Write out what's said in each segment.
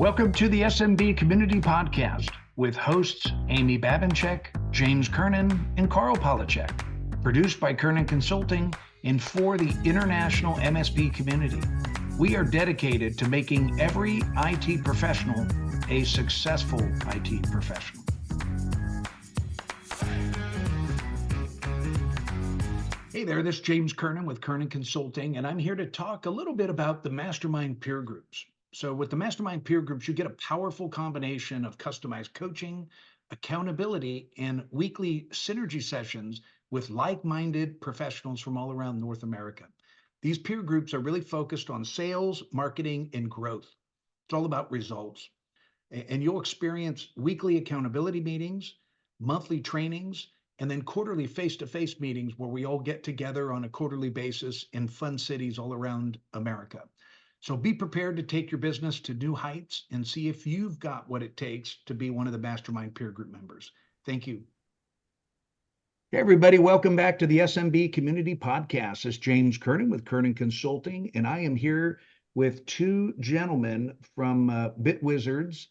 Welcome to the SMB Community Podcast with hosts Amy Babinchek, James Kernan, and Carl Polachek. Produced by Kernan Consulting and for the international MSP community. We are dedicated to making every IT professional a successful IT professional. Hey there, this is James Kernan with Kernan Consulting, and I'm here to talk a little bit about the Mastermind peer groups. So with the Mastermind peer groups, you get a powerful combination of customized coaching, accountability, and weekly synergy sessions with like-minded professionals from all around North America. These peer groups are really focused on sales, marketing, and growth. It's all about results. And you'll experience weekly accountability meetings, monthly trainings, and then quarterly face-to-face meetings where we all get together on a quarterly basis in fun cities all around America. So be prepared to take your business to new heights and see if you've got what it takes to be one of the Mastermind peer group members. Thank you. Hey, everybody, welcome back to the SMB Community Podcast. It's James Kernan with Kernan Consulting, and I am here with two gentlemen from BitWizards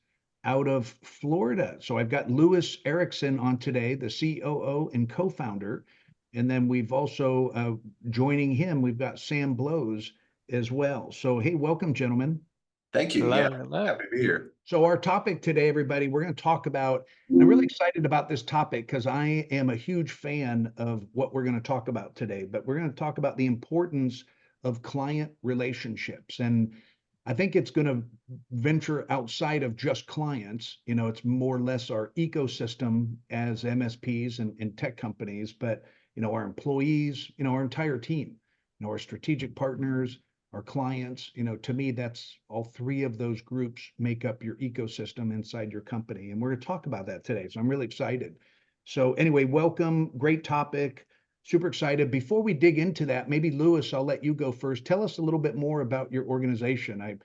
out of Florida. So I've got Louis Erickson on today, the COO and co-founder, and then we've also joining him, we've got Sam Blows as well. So, hey, welcome, gentlemen. Thank you. Hello, Yeah, hello. happy to be here. So our topic today, everybody, we're going to talk about, I'm really excited about this topic because I am a huge fan of what we're going to talk about today, but we're going to talk about the importance of client relationships. And I think it's going to venture outside of just clients. You know, it's more or less our ecosystem as MSPs and tech companies, but, you know, our employees, you know, our entire team, you know, our strategic partners, our clients, you know, to me, that's all three of those groups make up your ecosystem inside your company. And we're going to talk about that today. So I'm really excited. So anyway, welcome. Great topic. Super excited. Before we dig into that, maybe Louis, I'll let you go first. Tell us a little bit more about your organization.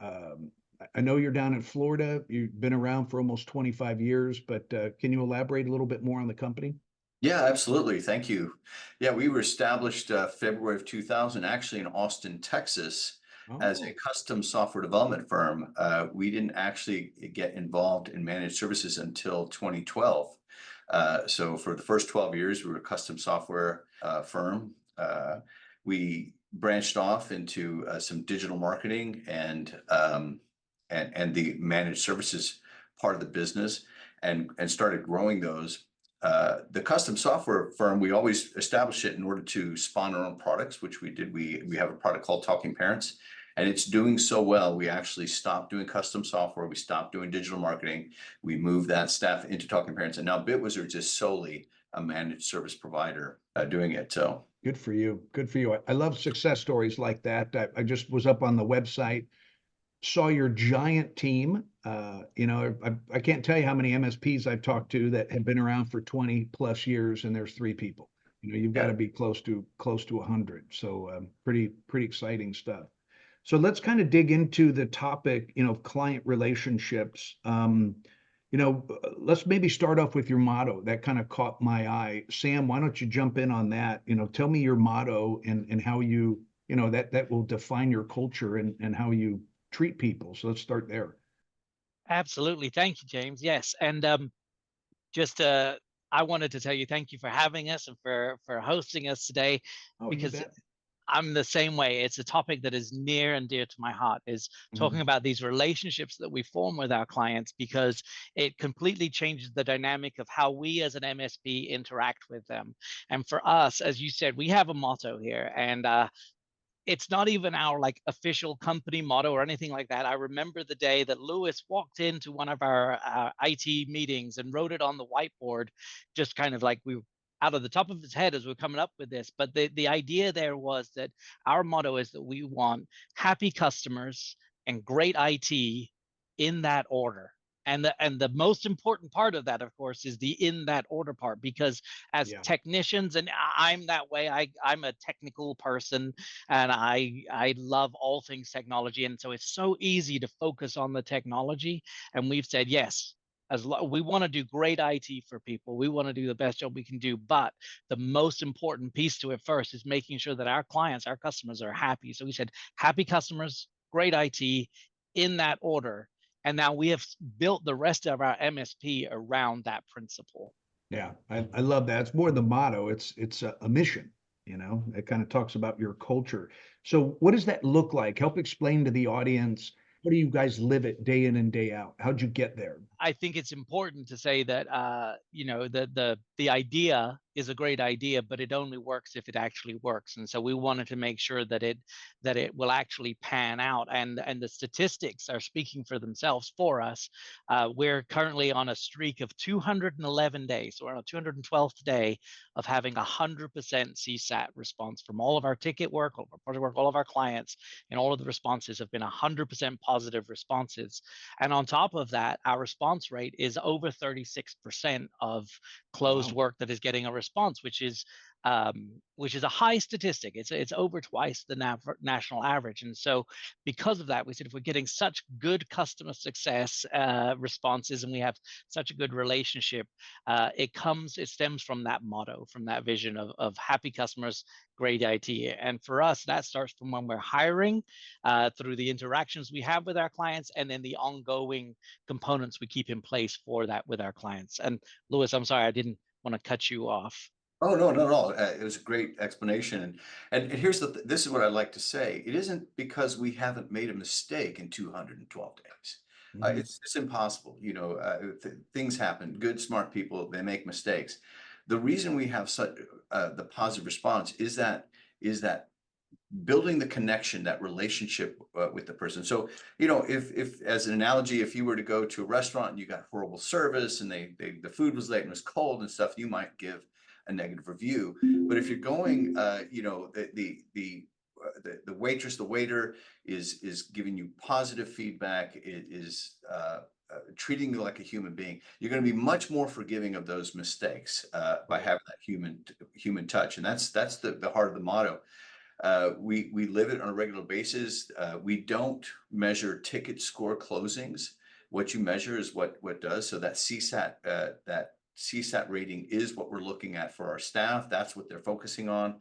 I know you're down in Florida. You've been around for almost 25 years, but can you elaborate a little bit more on the company? Yeah, absolutely. Thank you. Yeah, we were established February of 2000, actually in Austin, Texas, as a custom software development firm. We didn't actually get involved in managed services until 2012. So for the first 12 years, we were a custom software firm. We branched off into some digital marketing and the managed services part of the business and started growing those. The custom software firm, we always established it in order to spawn our own products, which we did. We have a product called TalkingParents, and it's doing so well. We actually stopped doing custom software. We stopped doing digital marketing. We moved that staff into TalkingParents, and now BitWizards is solely a managed service provider doing it. So good for you. Good for you. I love success stories like that. I just was up on the website, saw your giant team. You know, I can't tell you how many MSPs I've talked to that have been around for 20 plus years, and there's three people. You know, you've got to be close to 100. So pretty exciting stuff. So let's kind of dig into the topic, you know, client relationships. You know, let's maybe start off with your motto. That kind of caught my eye. Sam, why don't you jump in on that? You know, tell me your motto and how you know, that will define your culture and how you treat people. So let's start there. Absolutely. Thank you, James. Yes. And I wanted to tell you thank you for having us and for hosting us today, because I'm the same way. It's a topic that is near and dear to my heart, is talking about these relationships that we form with our clients, because it completely changes the dynamic of how we as an MSP interact with them. And for us, as you said, we have a motto here, and it's not even our like official company motto or anything like that. I remember the day that Louis walked into one of our IT meetings and wrote it on the whiteboard, just kind of like we were out of the top of his head as we're coming up with this. But the idea there was that our motto is that we want happy customers and great IT in that order. And the most important part of that, of course, is the in that order part, because as technicians, and I'm that way, I'm a technical person, and I love all things technology. And so it's so easy to focus on the technology. And we've said, yes, we want to do great IT for people. We want to do the best job we can do. But the most important piece to it first is making sure that our clients, our customers are happy. So we said, happy customers, great IT in that order. And now we have built the rest of our MSP around that principle. Yeah, I love that. It's more the motto. It's a mission, you know. It kind of talks about your culture. So what does that look like? Help explain to the audience. How do you guys live it day in and day out? How'd you get there? I think it's important to say that the idea is a great idea, but it only works if it actually works. And so we wanted to make sure that it will actually pan out, and the statistics are speaking for themselves for us. We're currently on a streak of 211 days. So we're on a 212th day of having 100% CSAT response from all of our ticket work, all of our project work, all of our clients, and all of the responses have been 100% positive responses. And on top of that, our response rate is over 36% of closed work that is getting a response, which is a high statistic. It's over twice the national average. And so because of that, we said if we're getting such good customer success responses and we have such a good relationship, it stems from that motto, from that vision of happy customers, great IT. And for us, that starts from when we're hiring, through the interactions we have with our clients, and then the ongoing components we keep in place for that with our clients. And Louis, I'm sorry, I didn't want to cut you off. Oh, no, not at all. It was a great explanation. And here's this is what I like to say. It isn't because we haven't made a mistake in 212 days. Mhm. It's impossible. Things happen. Good, smart people, they make mistakes. The reason we have such the positive response is that building the connection, that relationship with the person. So, if as an analogy, if you were to go to a restaurant and you got horrible service and the food was late and was cold and stuff, you might give a negative review. But if you're going, the waitress, the waiter is giving you positive feedback, it is treating you like a human being, you're going to be much more forgiving of those mistakes by having that human touch. And that's the heart of the motto. We live it on a regular basis. We don't measure ticket score closings. What you measure is what does. So that CSAT rating is what we're looking at for our staff. That's what they're focusing on.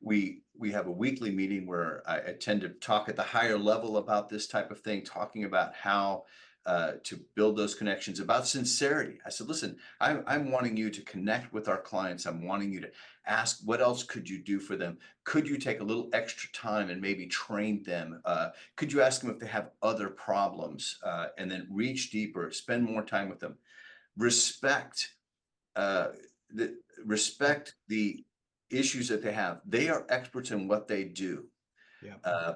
We have a weekly meeting where I tend to talk at the higher level about this type of thing, talking about how to build those connections, about sincerity. I said, listen, I'm wanting you to connect with our clients. I'm wanting you to ask, what else could you do for them? Could you take a little extra time and maybe train them? Could you ask them if they have other problems? And then reach deeper, spend more time with them. Respect uh, respect the issues that they have. They are experts in what they do. Yeah.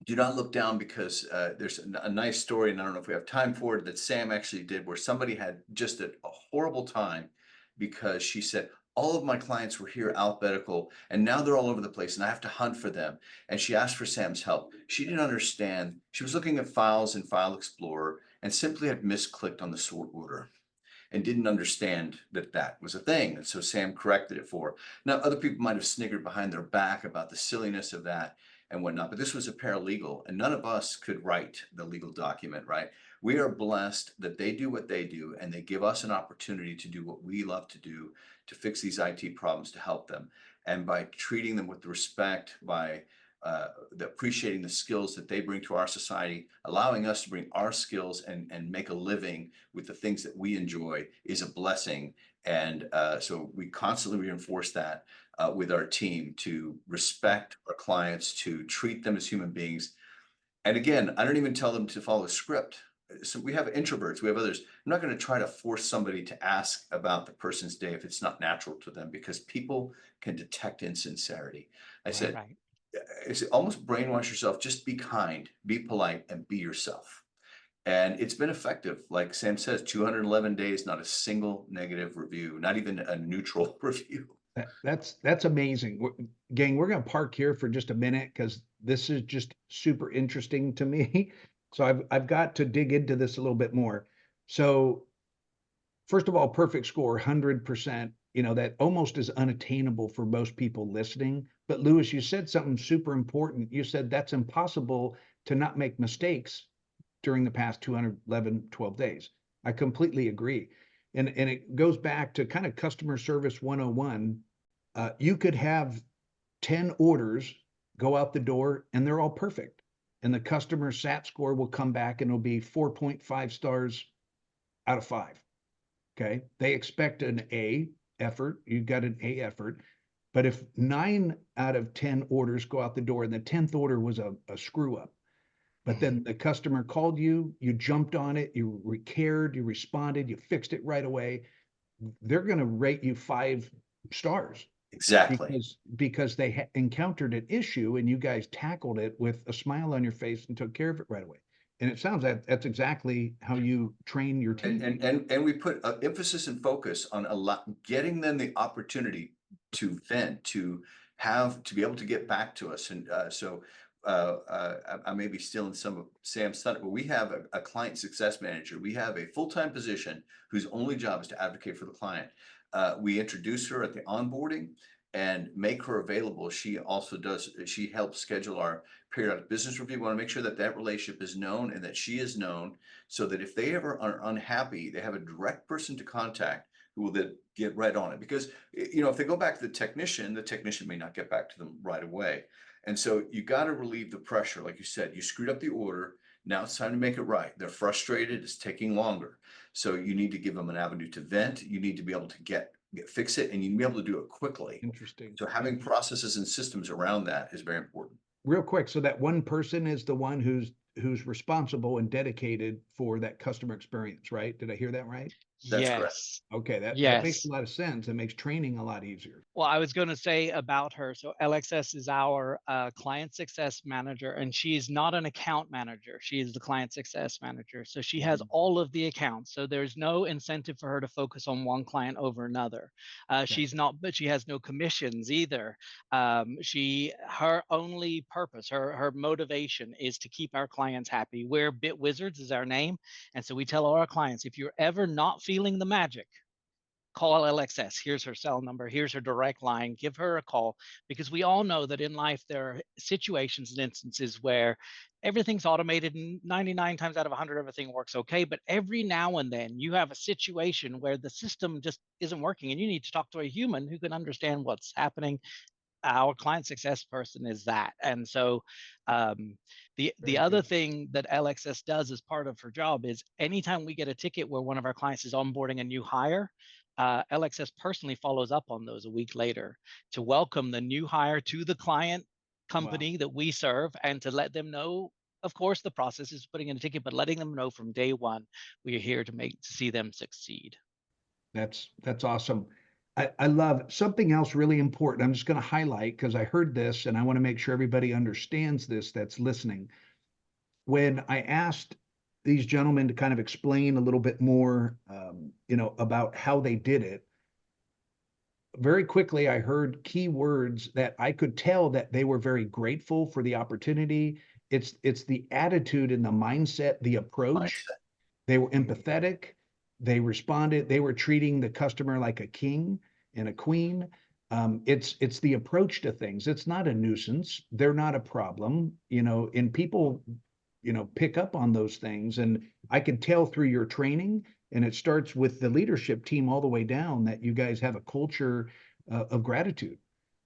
Do not look down, because there's a nice story, and I don't know if we have time for it, that Sam actually did, where somebody had just a horrible time because she said, all of my clients were here alphabetical and now they're all over the place and I have to hunt for them. And she asked for Sam's help. She didn't understand. She was looking at files in File Explorer and simply had misclicked on the sort order and didn't understand that that was a thing. And so Sam corrected it for her. Now, other people might have sniggered behind their back about the silliness of that and whatnot, but this was a paralegal and none of us could write the legal document, right? We are blessed that they do what they do and they give us an opportunity to do what we love to do, to fix these IT problems, to help them. And by treating them with respect, by appreciating the skills that they bring to our society, allowing us to bring our skills and make a living with the things that we enjoy is a blessing. And so we constantly reinforce that with our team, to respect our clients, to treat them as human beings. And again, I don't even tell them to follow a script. So we have introverts, we have others. I'm not going to try to force somebody to ask about the person's day if it's not natural to them, because people can detect insincerity. I said, Right. it's almost brainwash yourself. Just be kind, be polite, and be yourself. And it's been effective. Like Sam says, 211 days, not a single negative review, not even a neutral review. That's amazing. Gang, we're going to park here for just a minute because this is just super interesting to me. So I've got to dig into this a little bit more. So first of all, perfect score, 100%. You know, that almost is unattainable for most people listening. But Louis, you said something super important. You said that's impossible to not make mistakes during the past 211, 12 days. I completely agree. And it goes back to kind of customer service 101. You could have 10 orders go out the door and they're all perfect. and the customer sat score will come back and it'll be 4.5 stars out of 5. Okay. They expect an A effort. You got an A effort. But if 9 out of 10 orders go out the door and the 10th order was a screw up, but then the customer called you, you jumped on it, you cared, you responded, you fixed it right away, they're going to rate you 5 stars Exactly. because they encountered an issue and you guys tackled it with a smile on your face and took care of it right away. And it sounds like that's exactly how you train your team. And we put emphasis and focus on getting them the opportunity to vent, to be able to get back to us. And I may be stealing some of Sam's thunder, but we have a client success manager. We have a full-time position whose only job is to advocate for the client. We introduce her at the onboarding and make her available. She helps schedule our periodic business review. We want to make sure that that relationship is known and that she is known, so that if they ever are unhappy, they have a direct person to contact who will then get right on it. Because, if they go back to the technician may not get back to them right away. And so you got to relieve the pressure. Like you said, you screwed up the order. Now it's time to make it right. They're frustrated. It's taking longer. So you need to give them an avenue to vent. You need to be able to fix it, and you need to be able to do it quickly. Interesting. So having processes and systems around that is very important. Real quick, so that one person is the one who's responsible and dedicated for that customer experience, right? Did I hear that right? That's correct. Yes. Okay, that makes a Yes. lot of sense. It makes training a lot easier. Well, I was going to say about her. So LXS is our client success manager, and she is not an account manager. She is the client success manager. So she has all of the accounts. So there's no incentive for her to focus on one client over another. She's not, but she has no commissions either. Her only purpose, her motivation is to keep our clients happy. We're Bit Wizards is our name. And so we tell all our clients, if you're ever not feeling the magic, call LXS. Here's her cell number. Here's her direct line. Give her a call, because we all know that in life there are situations and instances where everything's automated and 99 times out of 100 everything works okay. But every now and then you have a situation where the system just isn't working and you need to talk to a human who can understand what's happening. Our client success person is that. And so the other thing that LXS does as part of her job is anytime we get a ticket where one of our clients is onboarding a new hire, LXS personally follows up on those a week later to welcome the new hire to the client company that we serve, and to let them know, of course, the process is putting in a ticket, but letting them know from day one, we are here to see them succeed. That's awesome. I love something else really important. I'm just going to highlight because I heard this and I want to make sure everybody understands this that's listening. When I asked these gentlemen to kind of explain a little bit more, about how they did it, very quickly I heard key words that I could tell that they were very grateful for the opportunity. It's the attitude and the mindset, the approach. They were empathetic. They responded. They were treating the customer like a king and a queen. It's the approach to things. It's not a nuisance. They're not a problem, and people, pick up on those things. And I can tell through your training, and it starts with the leadership team all the way down, that you guys have a culture of gratitude.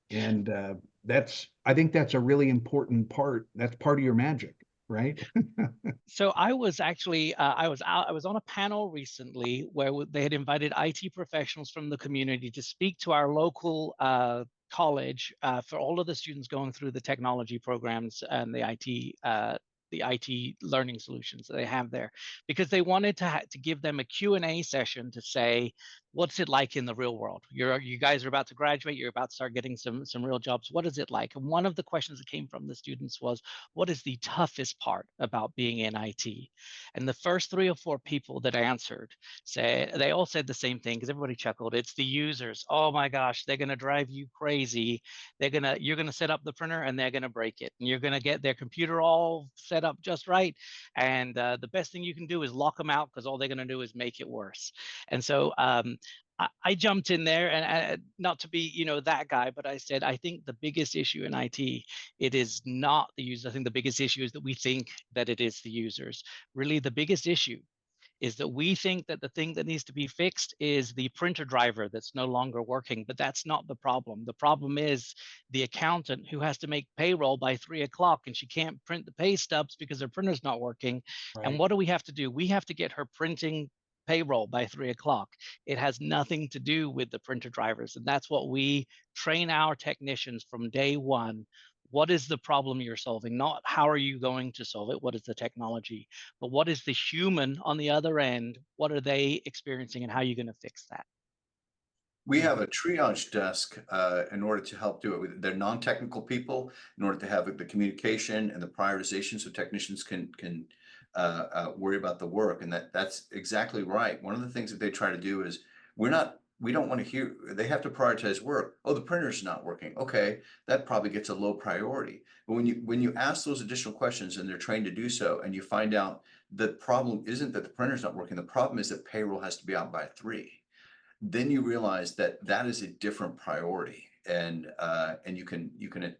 And I think that's a really important part. That's part of your magic, right? So I was actually I was on a panel recently where they had invited IT professionals from the community to speak to our local college for all of the students going through the technology programs and the IT learning solutions that they have there, because they wanted to give them a Q&A session to say, what's it like in the real world? You guys are about to graduate. You're about to start getting some real jobs. What is it like? And one of the questions that came from the students was, what is the toughest part about being in IT? And the first 3 or 4 people that answered they all said the same thing, because everybody chuckled. It's the users. Oh my gosh, they're going to drive you crazy. You're going to set up the printer and they're going to break it. And you're going to get their computer all set up just right. And the best thing you can do is lock them out, because all they're going to do is make it worse. And so I jumped in there, and not to be, that guy, but I said, I think the biggest issue in IT, it is not the user. I think the biggest issue is that we think that it is the users. Really, the biggest issue is that we think that the thing that needs to be fixed is the printer driver that's no longer working, but that's not the problem. The problem is the accountant who has to make payroll by 3 o'clock and she can't print the pay stubs because her printer's not working. And Right. what do we have to do? We have to get her printing payroll by 3 o'clock. It has nothing to do with the printer drivers. And that's what we train our technicians from day one. What is the problem you're solving? Not how are you going to solve it? What is the technology? But what is the human on the other end? What are they experiencing and how are you going to fix that? We have a triage desk in order to help do it. They're non-technical people in order to have the communication and the prioritization so technicians can worry about the work. And that's exactly right. One of the things that they try to do is we don't want to hear, they have to prioritize work. Oh, the printer's not working. Okay, that probably gets a low priority. But when you ask those additional questions and they're trained to do so, and you find out the problem isn't that the printer's not working, the problem is that payroll has to be out by 3, then you realize that that is a different priority, and you can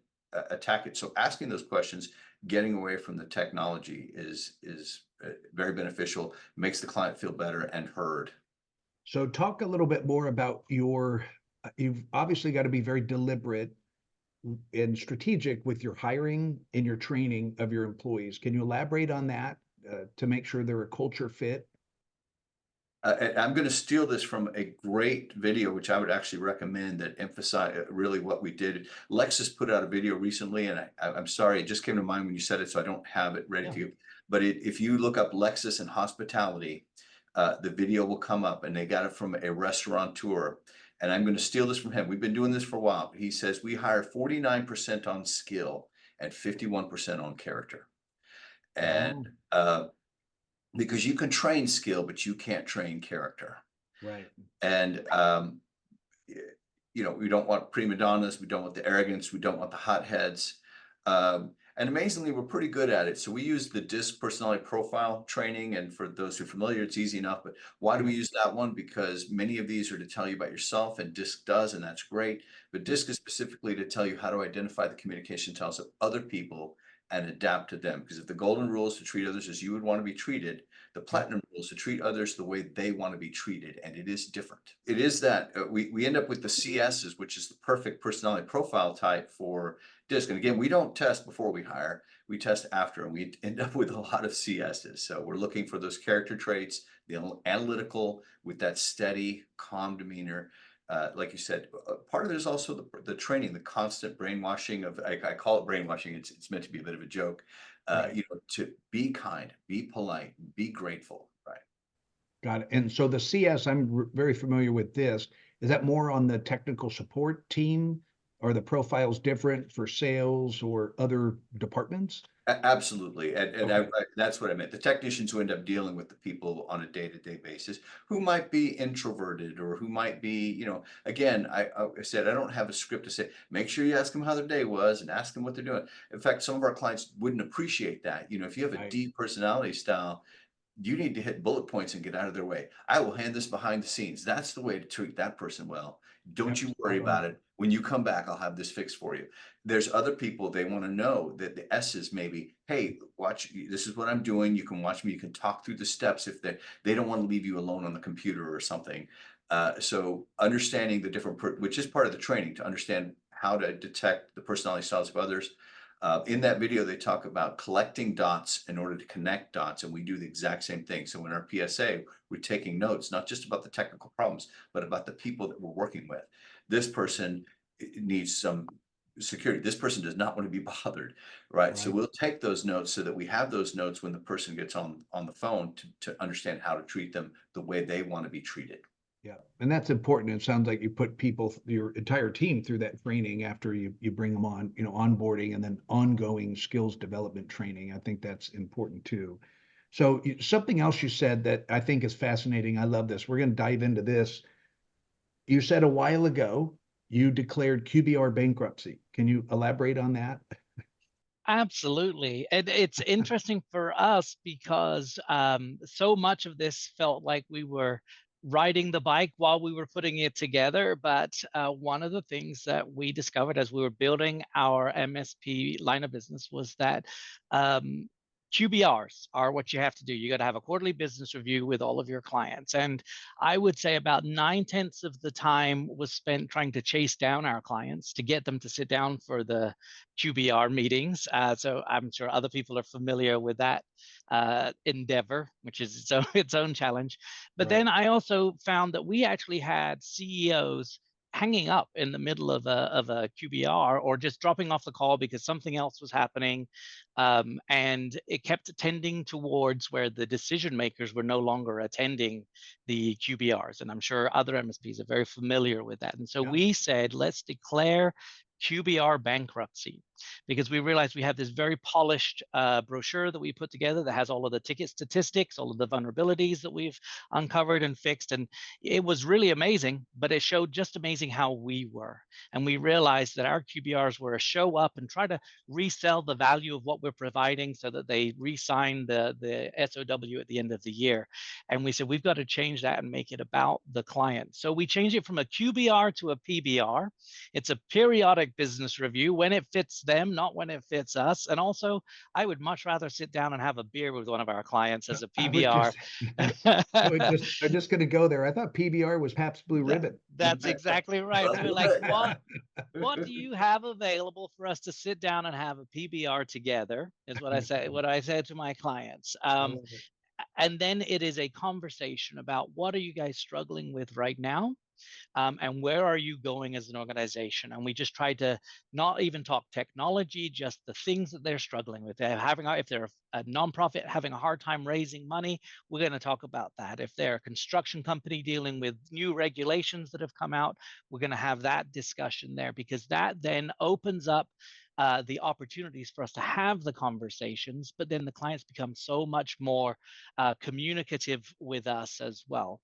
attack it. So asking those questions, getting away from the technology is very beneficial, makes the client feel better and heard. So talk a little bit more about you've obviously got to be very deliberate and strategic with your hiring and your training of your employees. Can you elaborate on that to make sure they're a culture fit? I'm going to steal this from a great video, which I would actually recommend, that emphasize really what we did. Lexus put out a video recently, and I'm sorry, it just came to mind when you said it, so I don't have it ready to give. But if you look up Lexus and hospitality, the video will come up, and they got it from a restaurateur. And I'm going to steal this from him. We've been doing this for a while. He says we hire 49% on skill and 51% on character. And because you can train skill, but you can't train character. Right. And we don't want prima donnas, we don't want the arrogance, we don't want the hotheads. And amazingly, we're pretty good at it. So we use the DISC personality profile training. And for those who are familiar, it's easy enough. But why do we use that one? Because many of these are to tell you about yourself, and DISC does, and that's great. But DISC is specifically to tell you how to identify the communication styles of other people and adapt to them. Because if the golden rule is to treat others as you would want to be treated, the platinum rule is to treat others the way they want to be treated, and it is different. It is that we end up with the CSs, which is the perfect personality profile type for DISC. And again, we don't test before we hire, we test after, and we end up with a lot of CSs. So we're looking for those character traits, the analytical with that steady, calm demeanor. Like you said, part of it is also the training, the constant brainwashing of, I call it brainwashing. It's meant to be a bit of a joke, to be kind, be polite, be grateful. Right. Got it. And so the CS, I'm very familiar with this. Is that more on the technical support team? Are the profiles different for sales or other departments? Absolutely. And Okay. that's what I meant. The technicians who end up dealing with the people on a day-to-day basis who might be introverted or who might be, again, I said, I don't have a script to say, make sure you ask them how their day was and ask them what they're doing. In fact, some of our clients wouldn't appreciate that. If you have a Right. deep personality style, you need to hit bullet points and get out of their way. I will hand this behind the scenes. That's the way to treat that person well. Don't you worry about it. When you come back, I'll have this fixed for you. There's other people, they want to know that the S's maybe, hey, watch, this is what I'm doing. You can watch me. You can talk through the steps if they don't want to leave you alone on the computer or something. So understanding the different, which is part of the training, to understand how to detect the personality styles of others. In that video, they talk about collecting dots in order to connect dots, and we do the exact same thing. So in our PSA, we're taking notes, not just about the technical problems, but about the people that we're working with. This person needs some security. This person does not want to be bothered, right? So we'll take those notes so that we have those notes when the person gets on the phone to understand how to treat them the way they want to be treated. Yeah, and that's important. It sounds like you put people, your entire team, through that training after you bring them on, onboarding and then ongoing skills development training. I think that's important too. So something else you said that I think is fascinating. I love this. We're going to dive into this. You said a while ago you declared QBR bankruptcy. Can you elaborate on that? Absolutely. And it's interesting for us because so much of this felt like we were riding the bike while we were putting it together. But one of the things that we discovered as we were building our MSP line of business was that QBRs are what you have to do. You got to have a quarterly business review with all of your clients. And I would say about 9/10 of the time was spent trying to chase down our clients to get them to sit down for the QBR meetings. So I'm sure other people are familiar with that endeavor, which is its own challenge. But then I also found that we actually had CEOs hanging up in the middle of a QBR or just dropping off the call because something else was happening. And it kept tending towards where the decision makers were no longer attending the QBRs. And I'm sure other MSPs are very familiar with that. And so we said, let's declare QBR bankruptcy, because we realized we have this very polished brochure that we put together that has all of the ticket statistics, all of the vulnerabilities that we've uncovered and fixed. And it was really amazing, but it showed just amazing how we were. And we realized that our QBRs were a show up and try to resell the value of what we're providing so that they re-sign the SOW at the end of the year. And we said, we've got to change that and make it about the client. So we changed it from a QBR to a PBR. It's a periodic business review when it fits them, not when it fits us. And also, I would much rather sit down and have a beer with one of our clients as a PBR. I'm just going to go there. I thought PBR was Pabst Blue Ribbon. That's exactly right. We're like, what do you have available for us to sit down and have a PBR together? Is what I say. What I said to my clients. And then it is a conversation about what are you guys struggling with right now? And where are you going as an organization? And we just tried to not even talk technology, just the things that they're struggling with. If they're a nonprofit having a hard time raising money, we're going to talk about that. If they're a construction company dealing with new regulations that have come out, we're going to have that discussion there, because that then opens up the opportunities for us to have the conversations, but then the clients become so much more communicative with us as well.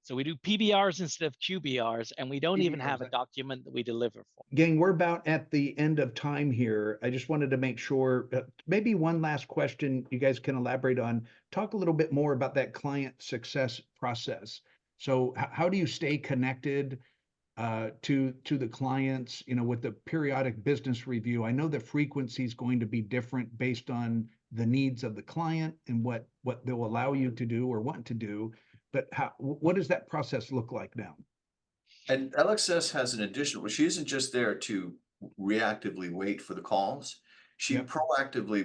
So we do PBRs instead of QBRs, and we don't even have a document that we deliver for. Gang, we're about at the end of time here. I just wanted to make sure, maybe one last question you guys can elaborate on. Talk a little bit more about that client success process. So how do you stay connected to the clients, with the periodic business review? I know the frequency is going to be different based on the needs of the client and what they'll allow you to do or want to do. But what does that process look like now? And LXS has an additional, she isn't just there to reactively wait for the calls. She proactively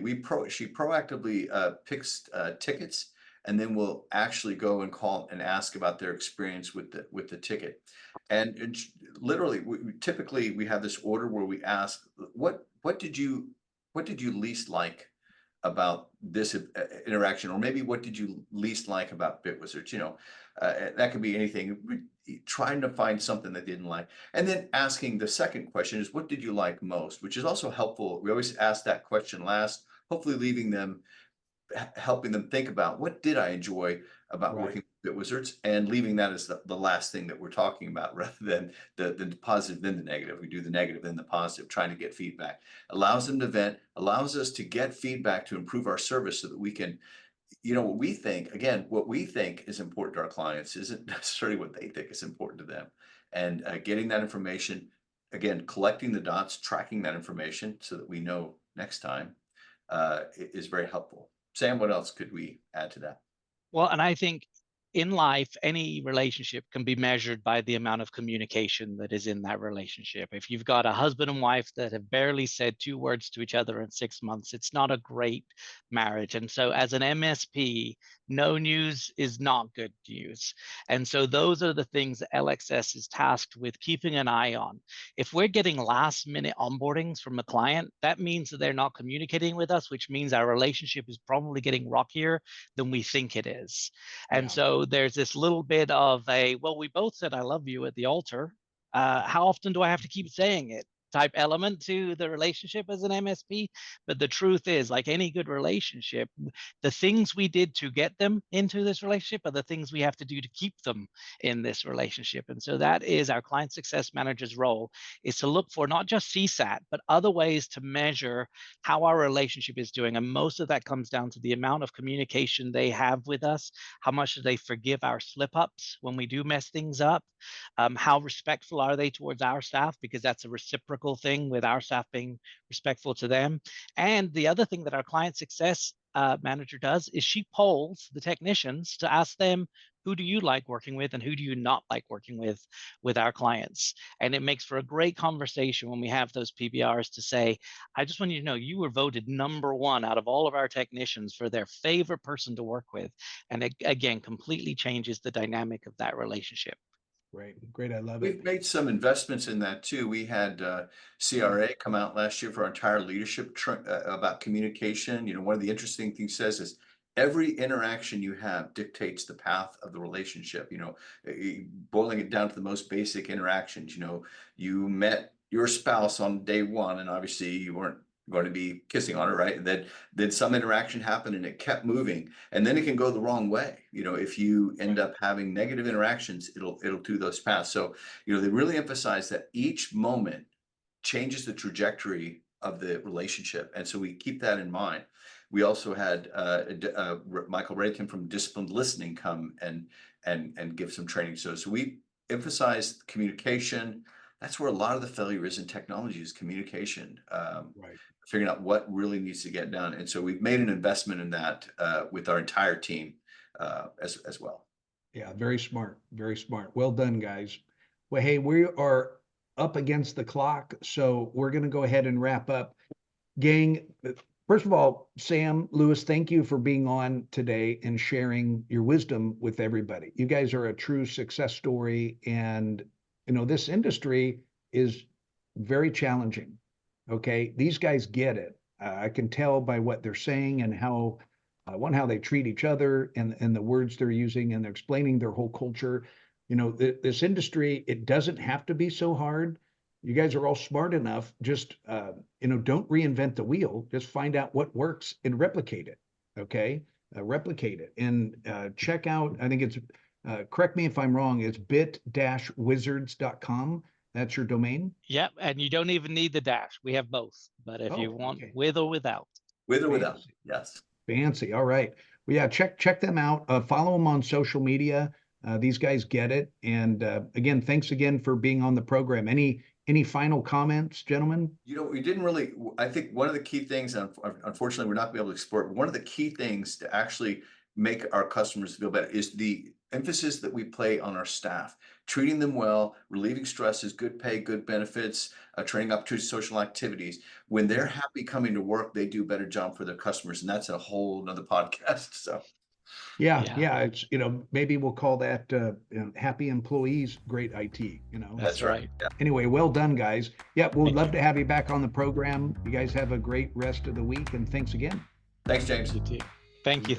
picks tickets, and then we'll actually go and call and ask about their experience with the ticket. And literally, typically we have this order where we ask, what did you least like about this interaction, or maybe what did you least like about BitWizards? That could be anything. Trying to find something they didn't like, and then asking the second question is, what did you like most? Which is also helpful. We always ask that question last, hopefully helping them think about what did I enjoy about working with BitWizards, and leaving that as the last thing that we're talking about, rather than the positive then the negative. We do the negative then the positive, trying to get feedback. Allows them to vent, allows us to get feedback to improve our service so that we can, what we think is important to our clients isn't necessarily what they think is important to them. And getting that information, again, collecting the dots, tracking that information so that we know next time is very helpful. Sam, what else could we add to that? Well, and I think in life, any relationship can be measured by the amount of communication that is in that relationship. If you've got a husband and wife that have barely said 2 words to each other in 6 months, it's not a great marriage. And so as an MSP, no news is not good news. And so those are the things that LXS is tasked with keeping an eye on. If we're getting last minute onboardings from a client, that means that they're not communicating with us, which means our relationship is probably getting rockier than we think it is. And so there's this little bit of well, we both said I love you at the altar. How often do I have to keep saying it? Type element to the relationship as an MSP. But the truth is, like any good relationship, the things we did to get them into this relationship are the things we have to do to keep them in this relationship. And so that is our client success manager's role, is to look for not just CSAT, but other ways to measure how our relationship is doing. And most of that comes down to the amount of communication they have with us. How much do they forgive our slip-ups when we do mess things up? How respectful are they towards our staff? Because that's a reciprocal reciprocal thing with our staff being respectful to them. And the other thing that our client success manager does is she polls the technicians to ask them, who do you like working with and who do you not like working with our clients? And it makes for a great conversation when we have those PBRs to say, I just want you to know you were voted #1 out of all of our technicians for their favorite person to work with. And it, again, completely changes the dynamic of that relationship. Great. I love We've it. made some investments in that too. We had CRA come out last year for our entire leadership about communication. You know, one of the interesting things says is every interaction you have dictates the path of the relationship. You know, boiling it down to the most basic interactions. You know, you met your spouse on day one, and obviously you weren't going to be kissing on her, right? Then some interaction happened and it kept moving, and then it can go the wrong way. You know, if you end up having negative interactions, it'll do those paths. So, you know, they really emphasize that each moment changes the trajectory of the relationship, and so we keep that in mind. We also had Michael Reddington from Disciplined Listening come and give some training. So we emphasize communication. That's where a lot of the failure is in technology, is communication. Figuring out what really needs to get done. And so we've made an investment in that with our entire team as well. Yeah, very smart. Well done, guys. Well, hey, we are up against the clock, so we're going to go ahead and wrap up. Gang, first of all, Sam, Lewis, thank you for being on today and sharing your wisdom with everybody. You guys are a true success story, and you know, this industry is very challenging. Okay, these guys get it. I can tell by what they're saying and how how they treat each other and the words they're using, and they're explaining their whole culture. You know, this industry, it doesn't have to be so hard. You guys are all smart enough. Just you know, don't reinvent the wheel. Just find out what works and replicate it. Okay, replicate it and check out. I think it's correct me if I'm wrong. It's bit-wizards.com. That's your domain? Yep, and you don't even need the dash. We have both, but if you want with or without. With or without, yes. Fancy, all right. Well, yeah, check them out. Follow them on social media. These guys get it. And again, thanks again for being on the program. Any final comments, gentlemen? You know, we didn't really, I think one of the key things, unfortunately, we're not going to be able to explore, but one of the key things to actually make our customers feel better is the emphasis that we play on our staff, treating them well, relieving stresses, good pay, good benefits, training opportunities, social activities. When they're happy coming to work, they do a better job for their customers. And that's a whole nother podcast. So yeah, it's, you know, maybe we'll call that you know, happy employees, great IT, you know. That's right. Yeah. Anyway, well done, guys. Yeah, we'd love to have you back on the program. You guys have a great rest of the week, and thanks again. Thanks, James. Thank you.